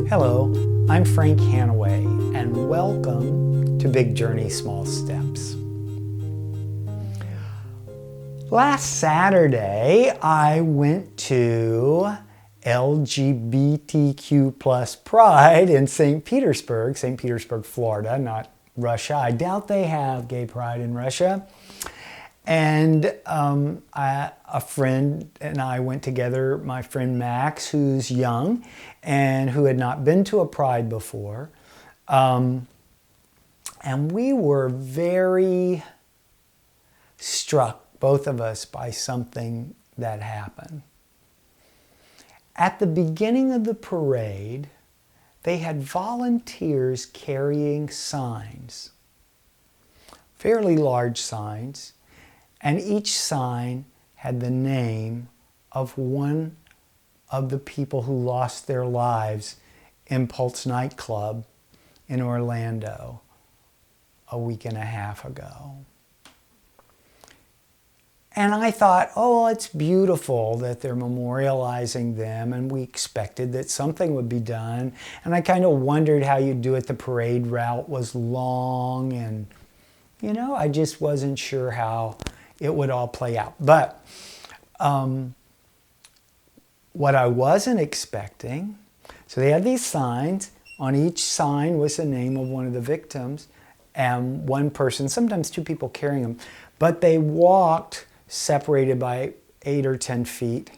Hello, I'm Frank Hanaway, and welcome to Big Journey, Small Steps. Last Saturday, I went to LGBTQ plus Pride in St. Petersburg, Florida, not Russia. I doubt they have gay pride in Russia. And a friend and I went together, my friend Max, who's young and who had not been to a pride before. And we were very struck, both of us, by something that happened. At the beginning of the parade, they had volunteers carrying signs, fairly large signs, and each sign had the name of one of the people who lost their lives in Pulse nightclub in Orlando a week and a half ago. And I thought, oh, it's beautiful that they're memorializing them, and we expected that something would be done. And I kind of wondered how you'd do it. The parade route was long, and, I just wasn't sure how it would all play out. But what I wasn't expecting, so they had these signs. On each sign was the name of one of the victims, and one person, sometimes two people carrying them, but they walked separated by 8 or 10 feet.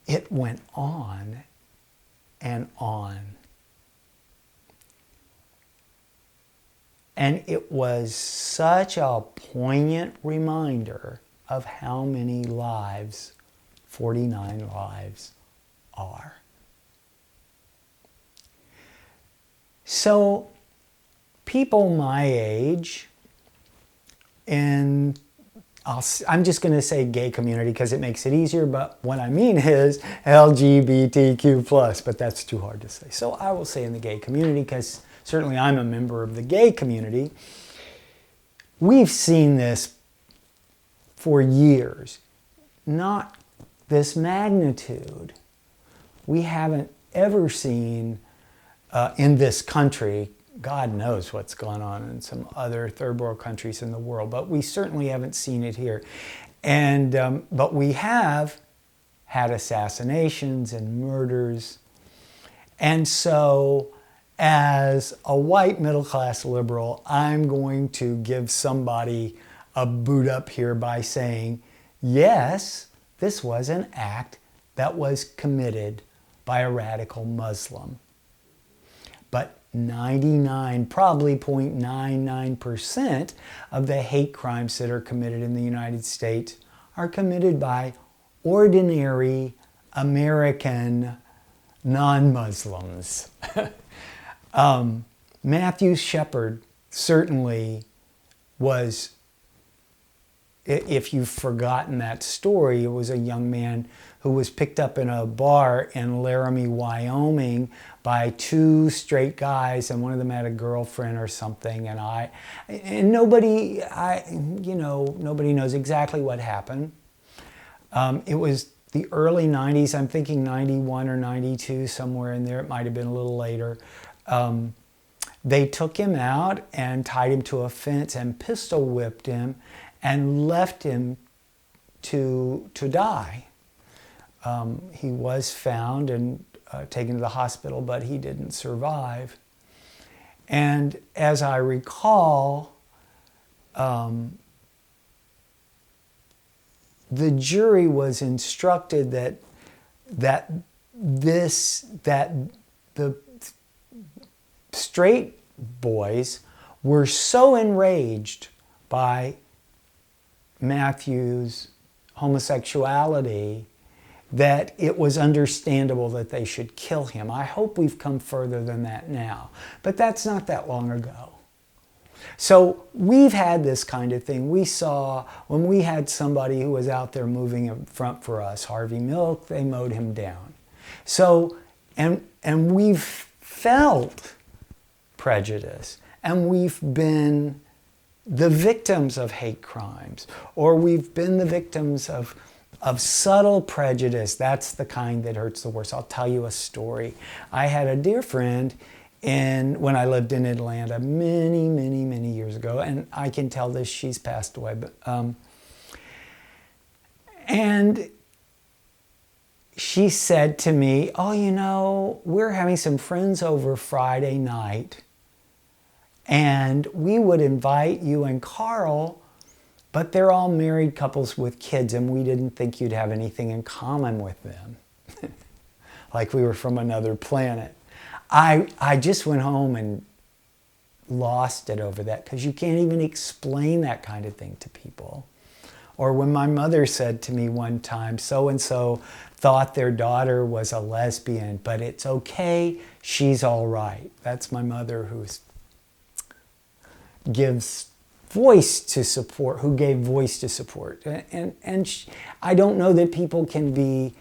It went on and on. And it was such a poignant reminder of how many lives, 49 lives, are. So, people my age, and I'm just going to say gay community because it makes it easier, but what I mean is LGBTQ+, but that's too hard to say. So I will say in the gay community, because certainly I'm a member of the gay community. We've seen this for years, not this magnitude. We haven't ever seen in this country, God knows what's gone on in some other third world countries in the world, but we certainly haven't seen it here. And but we have had assassinations and murders. And so, as a white middle-class liberal, I'm going to give somebody a boot up here by saying, yes, this was an act that was committed by a radical Muslim. But 99, probably 0.99% of the hate crimes that are committed in the United States are committed by ordinary American non-Muslims. Matthew Shepard certainly was, if you've forgotten that story, it was a young man who was picked up in a bar in Laramie, Wyoming by two straight guys, and one of them had a girlfriend or something, and nobody knows exactly what happened. It was the early 90s, I'm thinking 91 or 92, somewhere in there, it might have been a little later. They took him out and tied him to a fence and pistol whipped him and left him to die. He was found and taken to the hospital, but he didn't survive. And as I recall, the jury was instructed that the straight boys were so enraged by Matthew's homosexuality that it was understandable that they should kill him. I hope we've come further than that now, but that's not that long ago. So we've had this kind of thing. We saw when we had somebody who was out there moving in front for us, Harvey Milk, they mowed him down. So, and we've felt prejudice, and we've been the victims of hate crimes, or we've been the victims of of subtle prejudice. That's the kind that hurts the worst. I'll tell you a story. I had a dear friend when I lived in Atlanta many, many, many years ago, and I can tell this, she's passed away, but and she said to me, oh, you know, we're having some friends over Friday night, and we would invite you and Carl, but they're all married couples with kids, and we didn't think you'd have anything in common with them. Like we were from another planet. I just went home and lost it over that, because you can't even explain that kind of thing to people. Or when my mother said to me one time, so-and-so thought their daughter was a lesbian, but it's okay, she's all right. That's my mother, who gives voice to support, who gave voice to support. And I don't know that people can be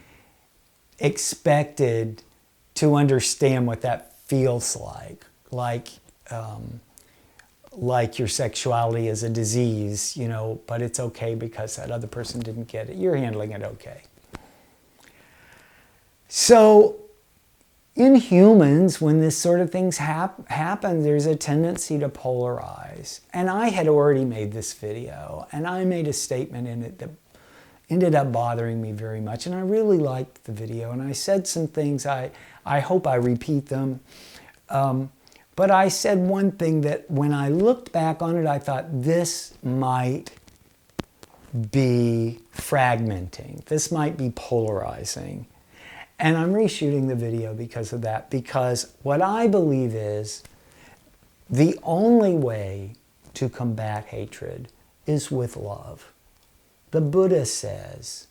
expected to understand what that feels like your sexuality is a disease, you know, but it's okay because that other person didn't get it. You're handling it okay. So in humans, when this sort of things happen, there's a tendency to polarize. And I had already made this video, and I made a statement in it that ended up bothering me very much. And I really liked the video, and I said some things, I hope I repeat them. But I said one thing that when I looked back on it, I thought this might be fragmenting. This might be polarizing. And I'm reshooting the video because of that, because what I believe is the only way to combat hatred is with love. The Buddha says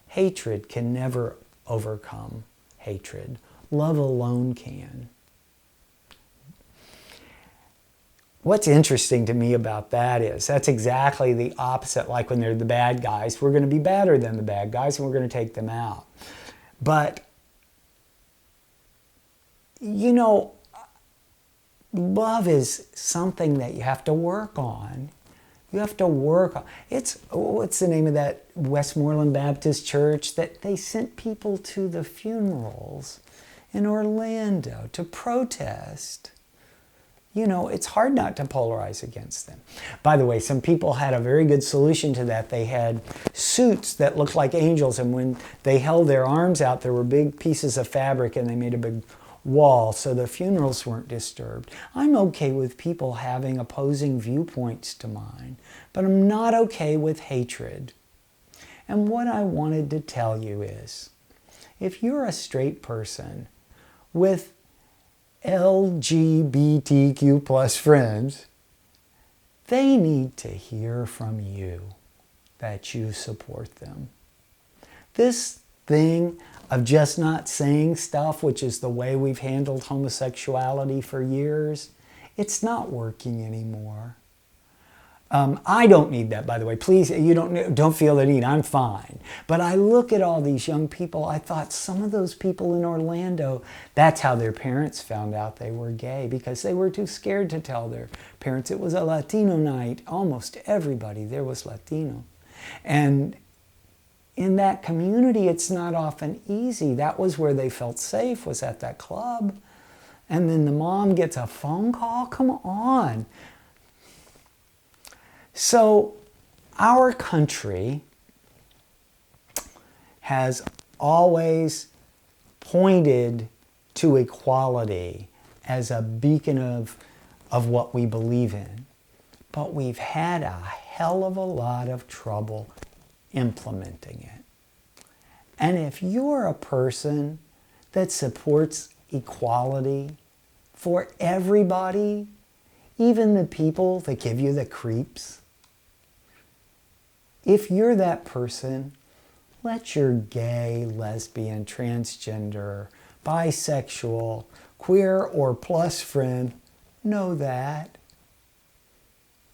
hatred can never overcome hatred. Love alone can. What's interesting to me about that is that's exactly the opposite. Like when they're the bad guys, we're going to be badder than the bad guys and we're going to take them out. But, you know, love is something that you have to work on. You have to work on. What's the name of that Westmoreland Baptist Church that they sent people to the funerals in Orlando to protest? You know, it's hard not to polarize against them. By the way, some people had a very good solution to that. They had suits that looked like angels, and when they held their arms out, there were big pieces of fabric, and they made a big wall, so the funerals weren't disturbed. I'm okay with people having opposing viewpoints to mine, but I'm not okay with hatred. And what I wanted to tell you is, if you're a straight person with LGBTQ plus friends, they need to hear from you that you support them. This thing of just not saying stuff, which is the way we've handled homosexuality for years, it's not working anymore. I don't need that, by the way. Please, you don't feel the need. I'm fine. But I look at all these young people. I thought some of those people in Orlando, that's how their parents found out they were gay, because they were too scared to tell their parents. It was a Latino night. Almost everybody there was Latino. And in that community, it's not often easy. That was where they felt safe, was at that club. And then the mom gets a phone call. Come on. So our country has always pointed to equality as a beacon of what we believe in. But we've had a hell of a lot of trouble implementing it. And if you're a person that supports equality for everybody, even the people that give you the creeps, if you're that person, let your gay, lesbian, transgender, bisexual, queer, or plus friend know that.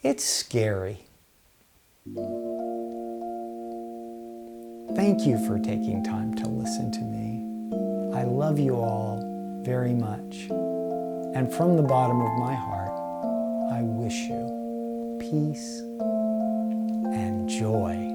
It's scary. Thank you for taking time to listen to me. I love you all very much. And from the bottom of my heart, I wish you peace and joy.